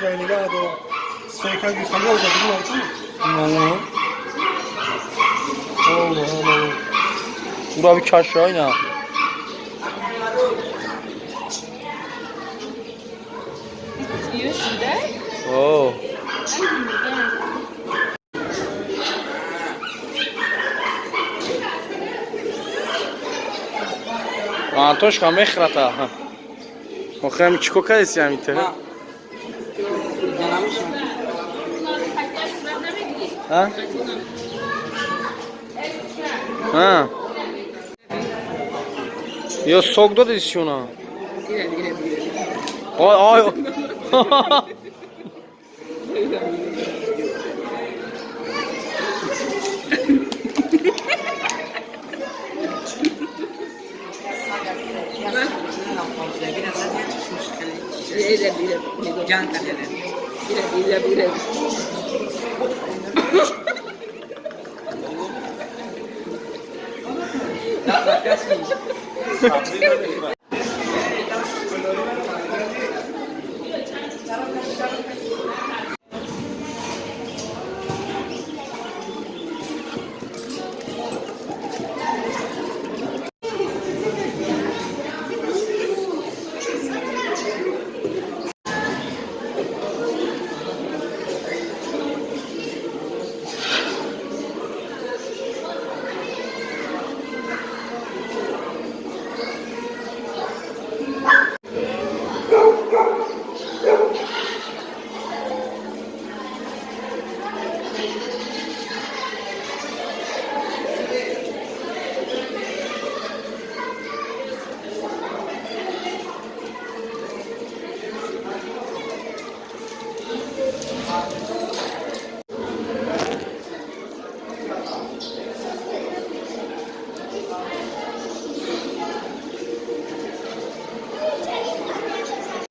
vai legato, stai di famoso di nuovo. No. Bura bir aşağı ina. You see that? Oo. Antoşka mehrata. Oxram iki koka istəyirəm itə. Ha? Ha. Yo sokdo da istiyor ona. Ay ay.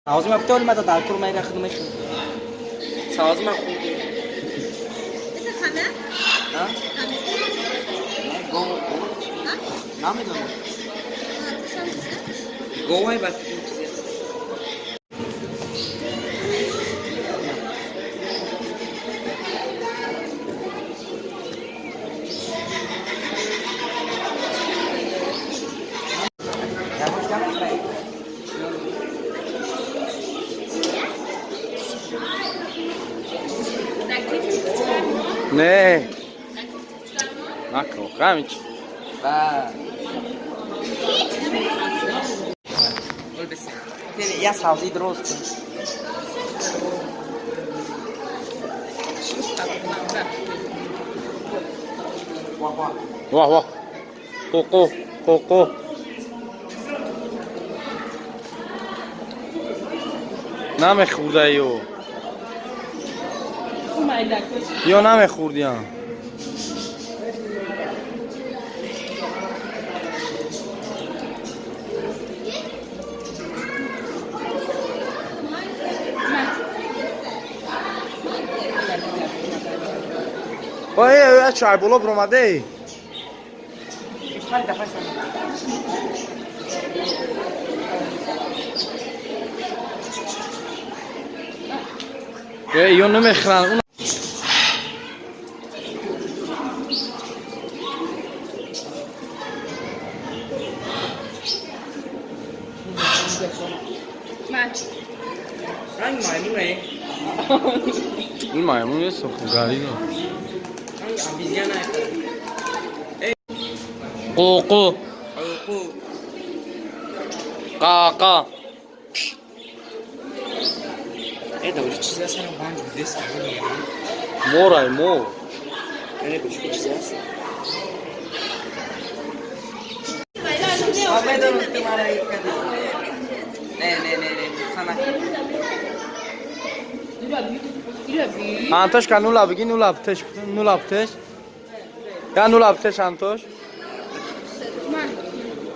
عاوزين بتقول ما تدعكر ما ياخذ مخ ساز ما خو Esta sana? ها جو نام دونو गोवा बस Ne? Nakro, kamić. بس يا صاحبي دروست Vah vah. Koku, koku. نمی خورده یو یا نمی خوردی هم ای چای بولا برامده ای یا نمیخرن رنگ مایمونه این مایمون یه سخنگاری نه رنگ آبیزیانه قوقو قاقا دوری چیزی هست هم بانج دست مورای مور اینه بشکو چیزی هست آبه دارو تیمارا ایت کردی نه sana Antoś, nula bigi, nula pteś. Ja nula pteś, Antoś.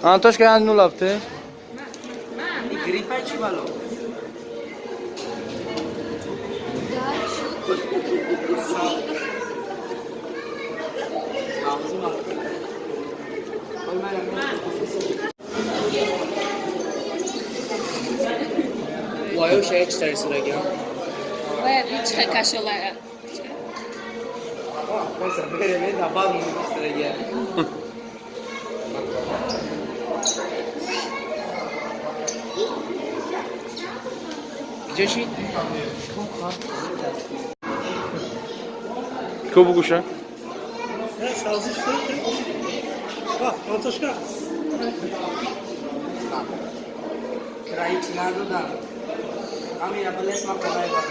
Antoś, ja nula pteś. gripa ci balo. Why you share 400 lira? باید هیچ کشوله. Cosa bere me da bal mı sıraya. Geceşi. Ko bu kuşa? Ne sazı işte. Bak Antoşka. Krayı çınardı da. Kami ya beles ma kolay var.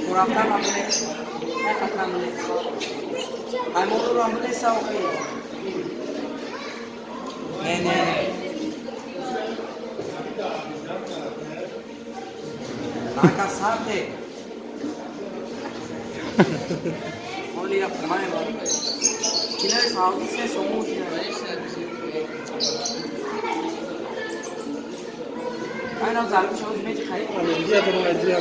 Kuraftan ambulans. Ne katlan ambulans. Ay motor ambulans sa okay. Ne. Naka sate. Oli ya kumay var. Kile sağlık se somu diye. Aynen zarfı şahıs meci kayıp. Diye durma diye.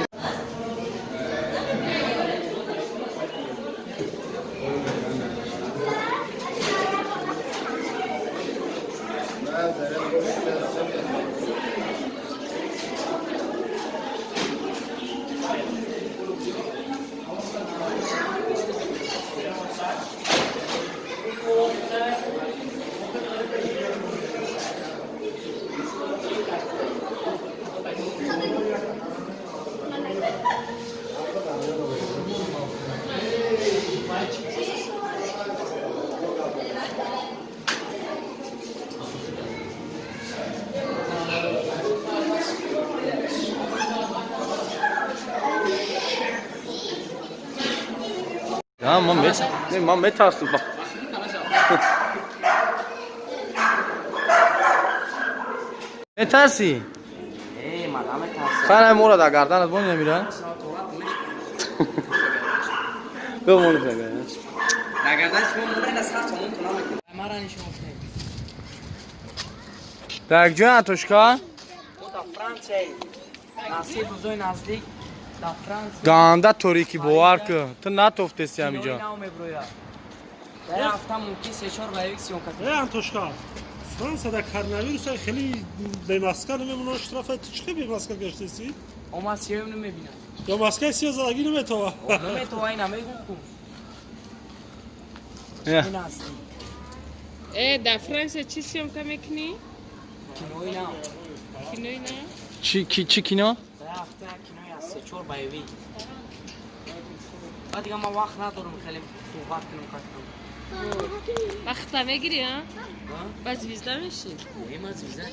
Ya Mehmet tarzı bak. Ne tersi? Madame tersi. Sen hem orada gardan bunu nemiren? Come on frega. Nagardan çıkmam da saat sonun tunamak. Amaran işim olsun. Tak gdzie Antoszka? O da Fransa. Nasıl buzoy nazdik. Da Fransa. Ganda toriki boğar ki. Tı na toftesi amca. Ne ome broya. Her hafta mümkün seçor ve eviksiyon katılır. Antoşka. Fransa'da koronavirüse خیلی به مسکن میمونه اشتراف چی به مسکن گشتسی؟ Ama siyevini mi bina? یا مسکن سیازدگی نمیتوه. Ne to ayna me guku. Ya. Nasıl? Da Fransa چی سیمکا میکنی؟ Kinoyna. کنوی نه؟ Çi kino? Her hafta kinoya seçor ve evi. Hadi ama vakit nadorum kelim sohbet کنم katılım. وقتا میگیری ها؟ باز ویزده میشی؟ Neyim az güzel.